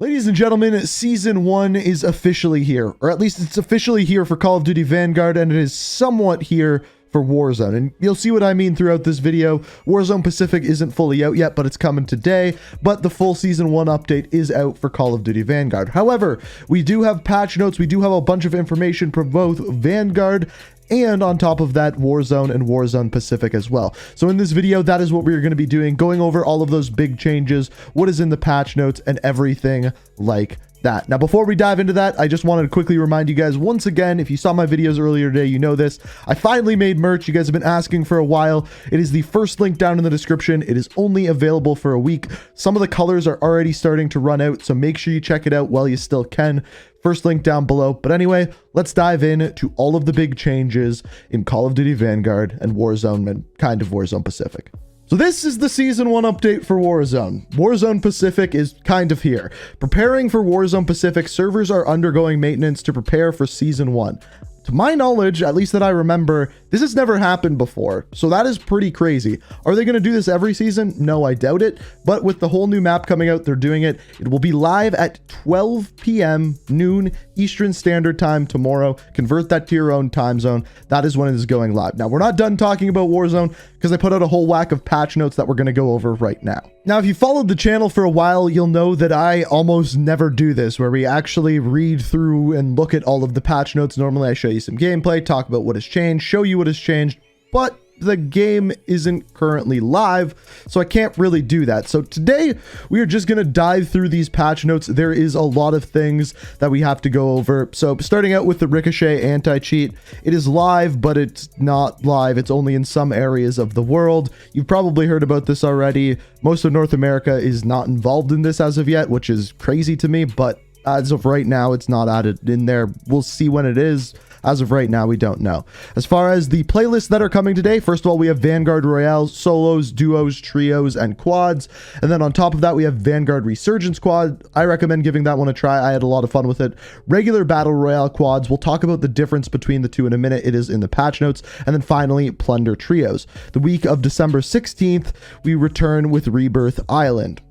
Ladies and gentlemen, Season 1 is officially here, or at least it's officially here for Call of Duty Vanguard, and it is somewhat here for Warzone. And you'll see what I mean throughout this video. Warzone Pacific isn't fully out yet, but it's coming today, but the full Season 1 update is out for Call of Duty Vanguard. However, we do have patch notes, we do have a bunch of information from both Vanguard and on top of that, Warzone and Warzone Pacific as well. So in this video, that is what we're going to be doing, going over all of those big changes, what is in the patch notes, and everything like that. Now, before we dive into that, I just wanted to quickly remind you guys once again, if you saw my videos earlier today, you know this. I finally made merch. You guys have been asking for a while. It is the first link down in the description. It is only available for a week. Some of the colors are already starting to run out, so make sure you check it out while you still can. First link down below. But anyway, let's dive in to all of the big changes in Call of Duty Vanguard and Warzone and kind of Warzone Pacific. So this is the Season 1 update for Warzone. Warzone Pacific is kind of here. Preparing for Warzone Pacific, servers are undergoing maintenance to prepare for Season 1. To my knowledge, at least that I remember, this has never happened before, so that is pretty crazy. Are they going to do this every season? No, I doubt it, but with the whole new map coming out, they're doing it. It will be live at 12 p.m. noon Eastern Standard Time tomorrow. Convert that to your own time zone. That is when it is going live. Now, we're not done talking about Warzone because I put out a whole whack of patch notes that we're going to go over right now. Now, if you followed the channel for a while, you'll know that I almost never do this, where we actually read through and look at all of the patch notes. Normally, I show you some gameplay, talk about what has changed, show you what has changed, but the game isn't currently live, so I can't really do that. So today, we are just going to dive through these patch notes. There is a lot of things that we have to go over. So starting out with the Ricochet anti-cheat, it is live, but it's not live. It's only in some areas of the world. You've probably heard about this already. Most of North America is not involved in this as of yet, which is crazy to me, but as of right now, it's not added in there. We'll see when it is. As of right now, we don't know. As far as the playlists that are coming today, first of all, we have Vanguard Royale, solos, duos, trios, and quads. And then on top of that, we have Vanguard Resurgence Quad. I recommend giving that one a try. I had a lot of fun with it. Regular Battle Royale quads. We'll talk about the difference between the two in a minute. It is in the patch notes. And then finally, Plunder Trios. The week of December 16th, we return with Rebirth Island.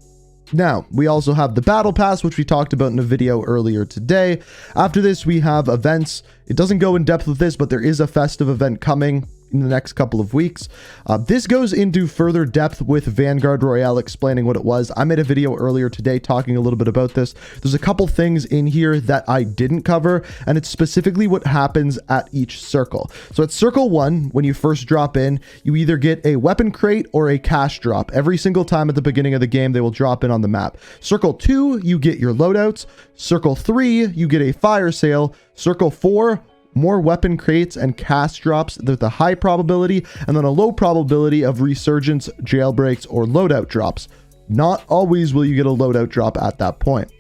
Now, we also have the Battle Pass, which we talked about in a video earlier today. After this, we have events. It doesn't go in depth with this, but there is a festive event coming in the next couple of weeks. This goes into further depth with Vanguard Royale explaining what it was. I made a video earlier today talking a little bit about this. There's a couple things in here that I didn't cover, and it's specifically what happens at each circle. So at Circle 1, when you first drop in, you either get a weapon crate or a cash drop. Every single time at the beginning of the game, they will drop in on the map. Circle 2, you get your loadouts. Circle 3, you get a fire sale. Circle 4, more weapon crates and cast drops with a high probability, and then a low probability of resurgence, jailbreaks, or loadout drops. Not always will you get a loadout drop at that point.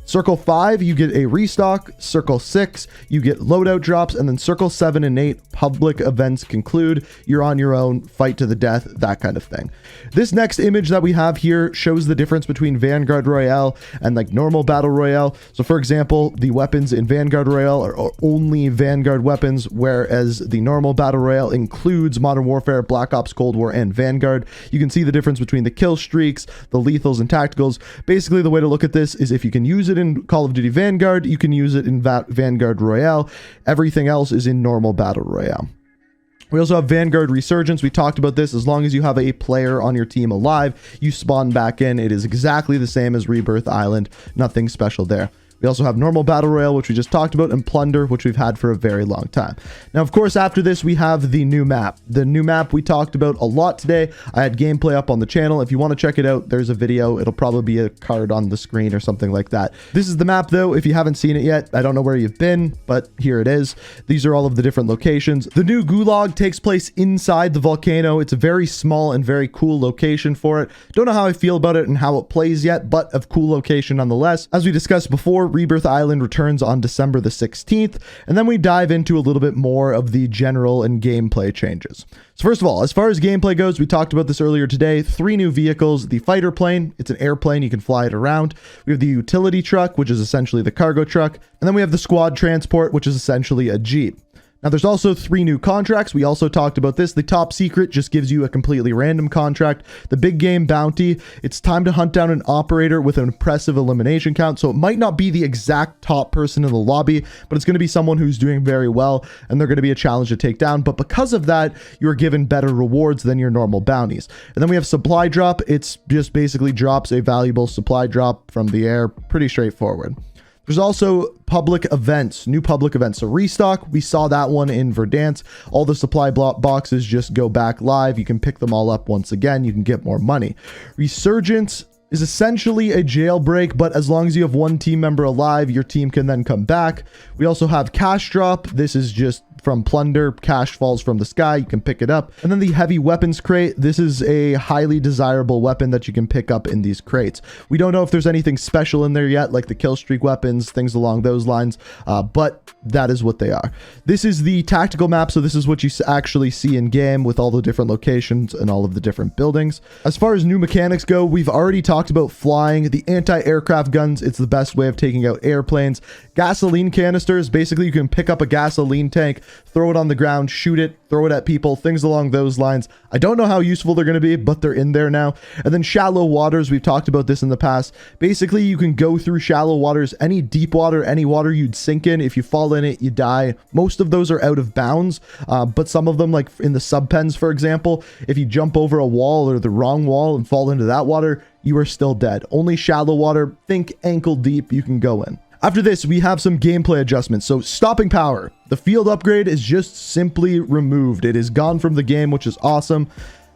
Circle 5, you get a restock. Circle 6, you get loadout drops. And then Circle 7 and 8, public events conclude. You're on your own, fight to the death, that kind of thing. This next image that we have here shows the difference between Vanguard Royale and like normal Battle Royale. So for example, the weapons in Vanguard Royale are only Vanguard weapons, whereas the normal Battle Royale includes Modern Warfare, Black Ops Cold War, and Vanguard. You can see the difference between the kill streaks, the lethals, and tacticals. Basically, the way to look at this is if you can use it in Call of Duty Vanguard, you can use it in Vanguard Royale. Everything else is in normal Battle Royale. We also have Vanguard Resurgence. We talked about this. As long as you have a player on your team alive, you spawn back in. It is exactly the same as Rebirth Island. Nothing special there. We also have normal Battle Royale, which we just talked about, and Plunder, which we've had for a very long time. Now, of course, after this, we have the new map. The new map we talked about a lot today. I had gameplay up on the channel. If you want to check it out, there's a video. It'll probably be a card on the screen or something like that. This is the map, though. If you haven't seen it yet, I don't know where you've been, but here it is. These are all of the different locations. The new Gulag takes place inside the volcano. It's a very small and very cool location for it. Don't know how I feel about it and how it plays yet, but a cool location nonetheless. As we discussed before, Rebirth Island returns on December the 16th, and then we dive into a little bit more of the general and gameplay changes. So first of all, as far as gameplay goes, we talked about this earlier today. 3 new vehicles. The fighter plane, it's an airplane, you can fly it around. We have the utility truck, which is essentially the cargo truck, and then we have the squad transport, which is essentially a Jeep. Now, there's also 3 new contracts. We also talked about this. The top secret just gives you a completely random contract. The big game bounty, it's time to hunt down an operator with an impressive elimination count. So it might not be the exact top person in the lobby, but it's going to be someone who's doing very well, and they're going to be a challenge to take down. But because of that, you're given better rewards than your normal bounties. And then we have supply drop. It's just basically drops a valuable supply drop from the air. Pretty straightforward. There's also public events, new public events. So restock, we saw that one in Verdansk. All the supply boxes just go back live. You can pick them all up once again. You can get more money. Resurgence is essentially a jailbreak, but as long as you have 1 team member alive, your team can then come back. We also have cash drop. This is just from plunder. Cash falls from the sky. You can pick it up. And then the heavy weapons crate. This is a highly desirable weapon that you can pick up in these crates. We don't know if there's anything special in there yet, like the Killstreak weapons, things along those lines, but that is what they are. This is the tactical map, so this is what you actually see in game with all the different locations and all of the different buildings. As far as new mechanics go, we've already talked about flying. The anti-aircraft guns, it's the best way of taking out airplanes. Gasoline canisters, basically you can pick up a gasoline tank, throw it on the ground, shoot it, throw it at people, things along those lines. I don't know how useful they're going to be, but they're in there now. And then shallow waters, we've talked about this in the past. Basically, you can go through shallow waters, any deep water, any water you'd sink in. If you fall in it, you die. Most of those are out of bounds, but some of them, like in the subpens, for example, if you jump over a wall or the wrong wall and fall into that water, you are still dead. Only shallow water, think ankle deep, you can go in. After this, we have some gameplay adjustments. So stopping power, the field upgrade is just simply removed. It is gone from the game, which is awesome.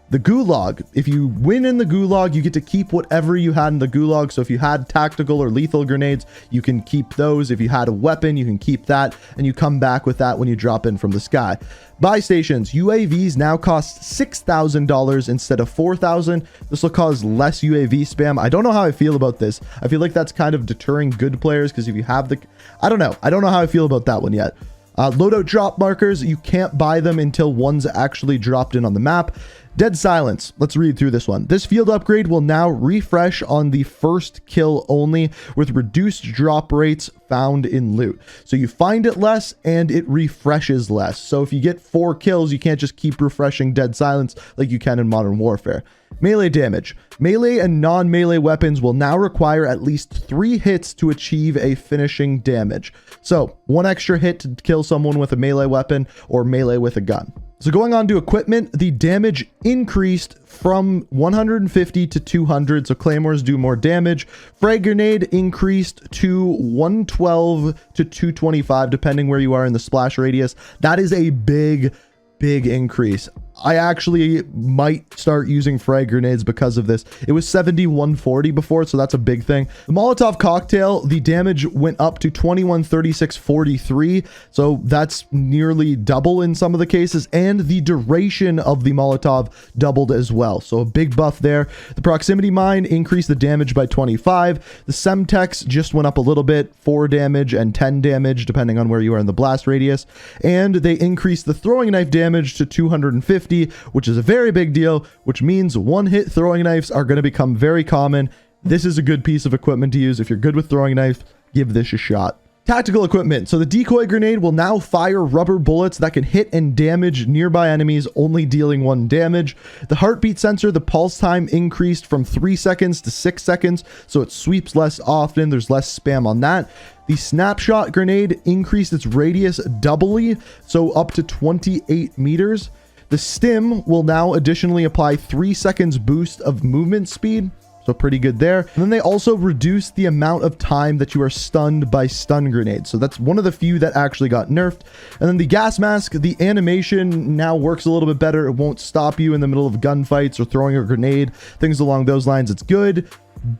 The gulag, if you win in the gulag, you get to keep whatever you had in the gulag. So if you had tactical or lethal grenades, you can keep those. If you had a weapon, you can keep that, and you come back with that when you drop in from the sky. Buy stations, UAVs now cost $6,000 instead of $4,000. This will cause less UAV spam. I don't know how I feel about this. I feel like that's kind of deterring good players, because if you have the, I don't know how I feel about that one yet. Loadout drop markers, you can't buy them until one's actually dropped in on the map. Dead silence. Let's read through this one. This field upgrade will now refresh on the first kill only, with reduced drop rates found in loot. So you find it less and it refreshes less. So if you get 4 kills, you can't just keep refreshing dead silence like you can in Modern Warfare. Melee damage. Melee and non-melee weapons will now require at least 3 hits to achieve a finishing damage. So 1 extra hit to kill someone with a melee weapon or melee with a gun. So going on to equipment, the damage increased from 150 to 200, so claymores do more damage. Frag grenade increased to 112 to 225, depending where you are in the splash radius. That is a big increase. I actually might start using frag grenades because of this. It was 7140 before, so that's a big thing. The Molotov cocktail, the damage went up to 213643, so that's nearly double in some of the cases, and the duration of the Molotov doubled as well, so a big buff there. The proximity mine increased the damage by 25. The Semtex just went up a little bit, 4 damage and 10 damage depending on where you are in the blast radius, and they increased the throwing knife damage to 250, which is a very big deal, which means 1-hit throwing knives are going to become very common. This is a good piece of equipment to use. If you're good with throwing knife, give this a shot. Tactical equipment. So the decoy grenade will now fire rubber bullets that can hit and damage nearby enemies, only dealing 1 damage. The heartbeat sensor, the pulse time increased from 3 seconds to 6 seconds, so it sweeps less often. There's less spam on that. The snapshot grenade increased its radius doubly, so up to 28 meters. The stim will now additionally apply 3 seconds boost of movement speed, so pretty good there. And then they also reduced the amount of time that you are stunned by stun grenades, so that's one of the few that actually got nerfed. And then the gas mask, the animation now works a little bit better. It won't stop you in the middle of gunfights or throwing a grenade, things along those lines. It's good,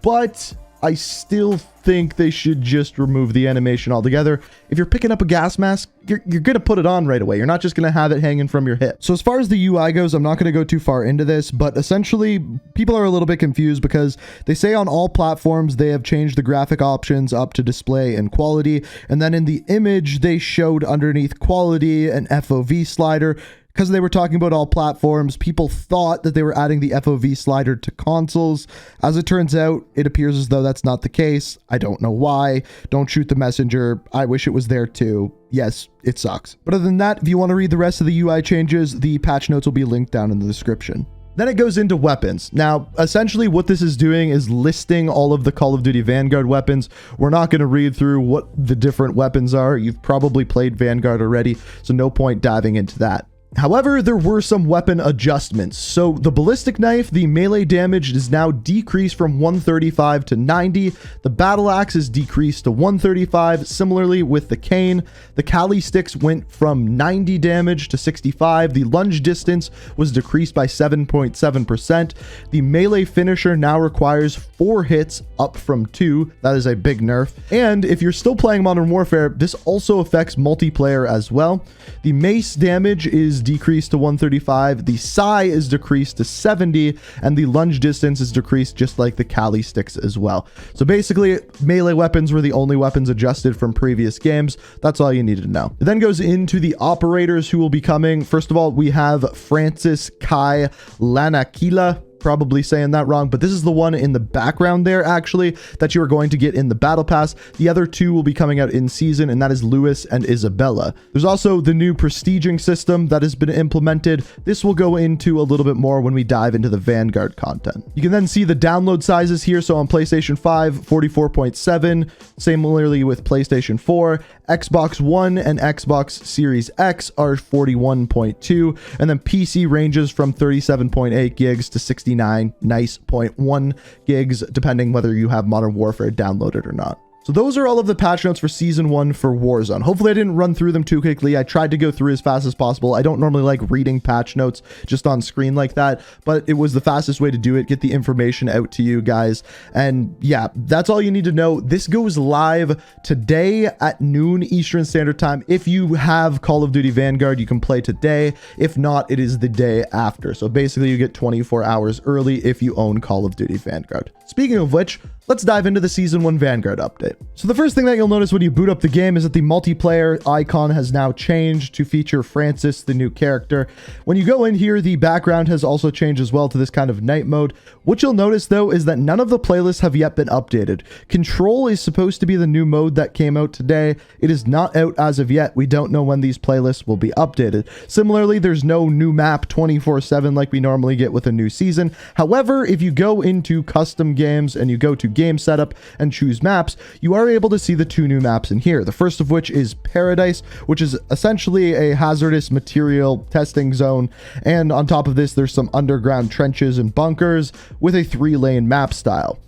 but I still think they should just remove the animation altogether. If you're picking up a gas mask, you're going to put it on right away. You're not just going to have it hanging from your hip. So as far as the UI goes, I'm not going to go too far into this, but essentially people are a little bit confused because they say on all platforms they have changed the graphic options up to display and quality, and then in the image they showed underneath quality an FOV slider. because they were talking about all platforms, people thought that they were adding the FOV slider to consoles. As it turns out, it appears as though that's not the case. I don't know why. Don't shoot the messenger. I wish it was there too. Yes, it sucks. But other than that, if you want to read the rest of the UI changes, the patch notes will be linked down in the description. Then it goes into weapons. Now, essentially what this is doing is listing all of the Call of Duty Vanguard weapons. We're not going to read through what the different weapons are. You've probably played Vanguard already, so no point diving into that. However, there were some weapon adjustments. So the ballistic knife, the melee damage is now decreased from 135 to 90. The battle axe is decreased to 135. Similarly with the cane, the Kali sticks went from 90 damage to 65. The lunge distance was decreased by 7.7%. The melee finisher now requires 4 hits up from 2. That is a big nerf. And if you're still playing Modern Warfare, this also affects multiplayer as well. The mace damage is decreased to 135, the psi is decreased to 70, and the lunge distance is decreased just like the Kali sticks as well. So basically, melee weapons were the only weapons adjusted from previous games. That's all you needed to know. It then goes into the operators who will be coming. First of all, we have Francis Kai Lanakila. Probably saying that wrong, but this is the one in the background there actually that you are going to get in the battle pass. The other 2 will be coming out in season, and that is Lewis and Isabella. There's also the new prestiging system that has been implemented. This will go into a little bit more when we dive into the Vanguard content. You can then see the download sizes here. So on PlayStation 5, 44.7, similarly with PlayStation 4, Xbox One and Xbox Series X are 41.2, and then PC ranges from 37.8 gigs to 69 nice 0.1 gigs, depending whether you have Modern Warfare downloaded or not. So those are all of the patch notes for Season 1 for Warzone. Hopefully I didn't run through them too quickly. I tried to go through as fast as possible. I don't normally like reading patch notes just on screen like that, but it was the fastest way to do it, get the information out to you guys. And yeah, that's all you need to know. This goes live today at noon Eastern Standard Time. If you have Call of Duty Vanguard, you can play today. If not, it is the day after. So basically you get 24 hours early if you own Call of Duty Vanguard. Speaking of which, let's dive into the Season 1 Vanguard update. So the first thing that you'll notice when you boot up the game is that the multiplayer icon has now changed to feature Francis, the new character. When you go in here, the background has also changed as well to this kind of night mode. What you'll notice though is that none of the playlists have yet been updated. Control is supposed to be the new mode that came out today. It is not out as of yet. We don't know when these playlists will be updated. Similarly, there's no new map 24/7 like we normally get with a new season. However, if you go into custom games and you go to game setup and choose maps, you are able to see the 2 new maps in here. The first of which is Paradise, which is essentially a hazardous material testing zone. And on top of this, there's some underground trenches and bunkers with a 3-lane map style.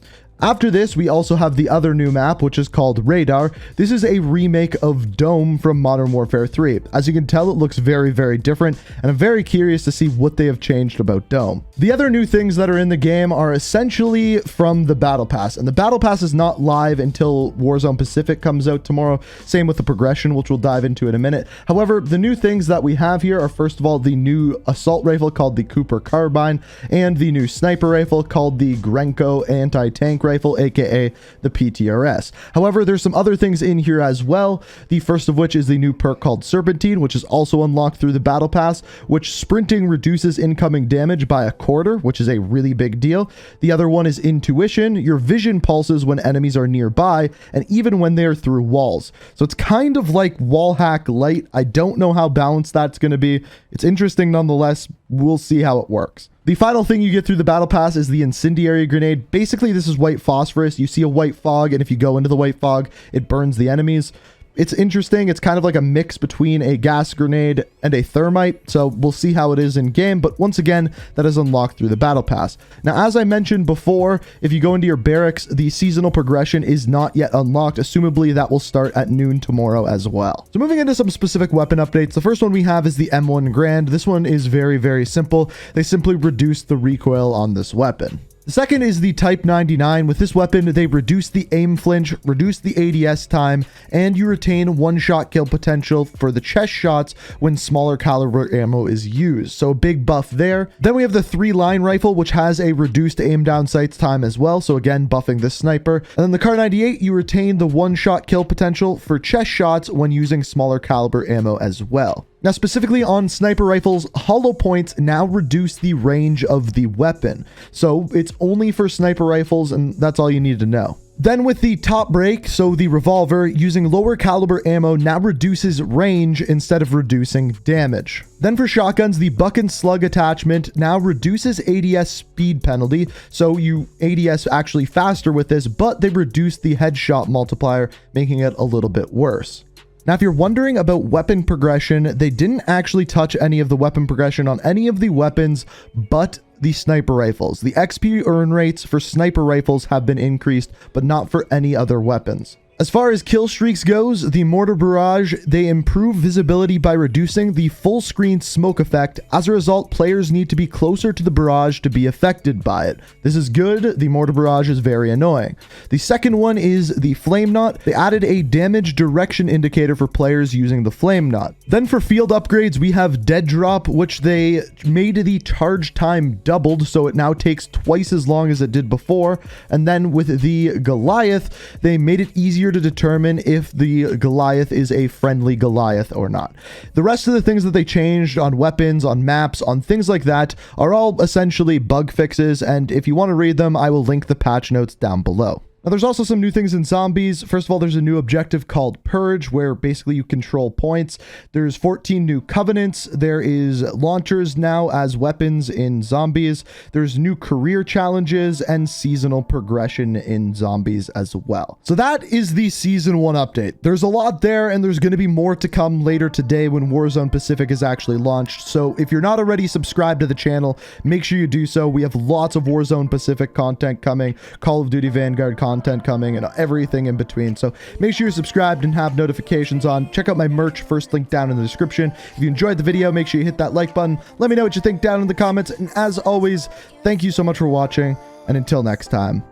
After this, we also have the other new map, which is called Radar. This is a remake of Dome from Modern Warfare 3. As you can tell, it looks very, very different, and I'm very curious to see what they have changed about Dome. The other new things that are in the game are essentially from the Battle Pass, and the Battle Pass is not live until Warzone Pacific comes out tomorrow. Same with the progression, which we'll dive into in a minute. However, the new things that we have here are, first of all, the new assault rifle called the Cooper Carbine, and the new sniper rifle called the Grenko Anti-Tank Rifle, aka the PTRS. However, there's some other things in here as well. The first of which is the new perk called Serpentine, which is also unlocked through the Battle Pass, which sprinting reduces incoming damage by a quarter, which is a really big deal. The other one is Intuition. Your vision pulses when enemies are nearby, and even when they are through walls. So it's kind of like wall hack light. I don't know how balanced that's going to be. It's interesting nonetheless. We'll see how it works. The final thing you get through the Battle Pass is the Incendiary Grenade. Basically, this is white phosphorus. You see a white fog, and if you go into the white fog, it burns the enemies. It's interesting. It's kind of like a mix between a gas grenade and a thermite, so we'll see how it is in game, but once again, that is unlocked through the Battle Pass. Now, as I mentioned before, if you go into your barracks, the seasonal progression is not yet unlocked. Assumably, that will start at noon tomorrow as well. So moving into some specific weapon updates, the first one we have is the M1 Grand. This one is very, very simple. They simply reduced the recoil on this weapon. The second is the Type 99. With this weapon, they reduce the aim flinch, reduce the ADS time, and you retain one-shot kill potential for the chest shots when smaller caliber ammo is used. So a big buff there. Then we have the 3-line rifle, which has a reduced aim down sights time as well. So again, buffing the sniper. And then the Kar 98, you retain the one-shot kill potential for chest shots when using smaller caliber ammo as well. Now, specifically on sniper rifles, hollow points now reduce the range of the weapon. So it's only for sniper rifles, and that's all you need to know. Then with the top break, so the revolver, using lower caliber ammo now reduces range instead of reducing damage. Then for shotguns, the buck and slug attachment now reduces ADS speed penalty, so you ADS actually faster with this, but they reduce the headshot multiplier, making it a little bit worse. Now, if you're wondering about weapon progression, they didn't actually touch any of the weapon progression on any of the weapons but the sniper rifles. The XP earn rates for sniper rifles have been increased, but not for any other weapons. As far as kill streaks goes, the mortar barrage, they improve visibility by reducing the full screen smoke effect. As a result, players need to be closer to the barrage to be affected by it. This is good. The mortar barrage is very annoying. The second one is the flame knot. They added a damage direction indicator for players using the flame knot. Then for field upgrades, we have dead drop, which they made the charge time doubled, so it now takes twice as long as it did before. And then with the Goliath, they made it easier to determine if the Goliath is a friendly Goliath or not. The rest of the things that they changed on weapons, on maps, on things like that are all essentially bug fixes, and if you want to read them, I will link the patch notes down below. Now, there's also some new things in zombies. First of all, there's a new objective called Purge, where basically you control points. There's 14 new covenants. There is launchers now as weapons in zombies. There's new career challenges and seasonal progression in zombies as well. So that is the Season 1 update. There's a lot there, and there's going to be more to come later today when Warzone Pacific is actually launched. So if you're not already subscribed to the channel, make sure you do so. We have lots of Warzone Pacific content coming, Call of Duty Vanguard content coming, and everything in between. So make sure you're subscribed and have notifications on. Check out my merch, first link down in the description. If you enjoyed the video, make sure you hit that like button. Let me know what you think down in the comments. And as always, thank you so much for watching. And until next time,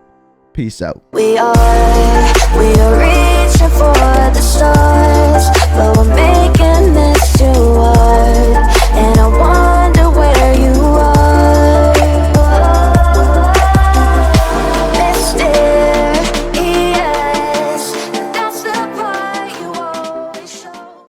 peace out. We are real.